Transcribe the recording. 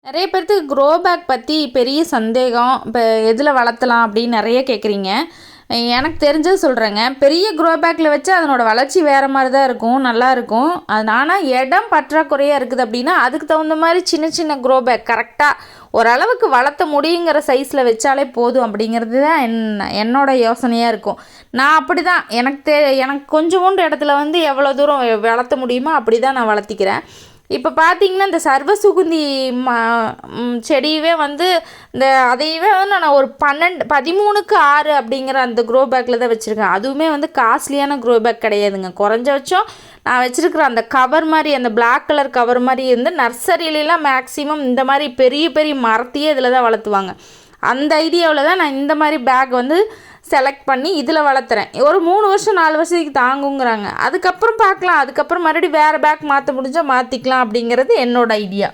நிறைய பேர்த்துக்கு grow bag பற்றி பெரிய சந்தேகம். இப்போ எதில் வளர்த்தலாம் அப்படின்னு நிறைய கேட்குறீங்க. எனக்கு தெரிஞ்சது சொல்கிறேங்க. பெரிய க்ரோ பேக்கில் வச்சு அதனோட வளர்ச்சி வேறு மாதிரி தான் இருக்கும், நல்லாயிருக்கும். அது ஆனால் இடம் பற்றாக்குறையாக இருக்குது அப்படின்னா அதுக்கு தகுந்த மாதிரி சின்ன சின்ன க்ரோ பேக் கரெக்டாக ஓரளவுக்கு வளர்த்த முடியுங்கிற சைஸில் வச்சாலே போதும் அப்படிங்கிறது தான் என்னோட யோசனையாக இருக்கும். நான் அப்படி தான் எனக்கு கொஞ்சோண்டு இடத்துல வந்து எவ்வளோ தூரம் வளர்த்த முடியுமோ அப்படி தான் நான் வளர்த்திக்கிறேன். இப்போ பார்த்தீங்கன்னா இந்த சர்வசுகுந்தி செடியவே வந்து அதையவே வந்து நான் ஒரு 13:6 அப்படிங்கிற அந்த க்ரோ பேக்கில் தான் வச்சுருக்கேன். அதுவுமே வந்து காஸ்ட்லியான க்ரோ பேக் கிடையாதுங்க. குறைஞ்சபட்சம் நான் வச்சுருக்கிற அந்த கவர் மாதிரி, அந்த பிளாக் கலர் கவர் மாதிரி இருந்து நர்சரியிலலாம் மேக்ஸிமம் இந்த மாதிரி பெரிய பெரிய மரத்தையே இதில் தான் வளர்த்துவாங்க. அந்த ஐடியாவில் தான் நான் இந்த மாதிரி பேக் வந்து செலக்ட் பண்ணி இதில் வளர்த்துறேன். ஒரு 3 வருஷம் 4 வருஷத்துக்கு தாங்குங்கிறாங்க. அதுக்கப்புறம் பார்க்கலாம். அதுக்கப்புறம் மறுபடியும் வேறு பேக் மாற்ற முடிஞ்சால் மாற்றிக்கலாம் அப்படிங்கிறது என்னோடய ஐடியா.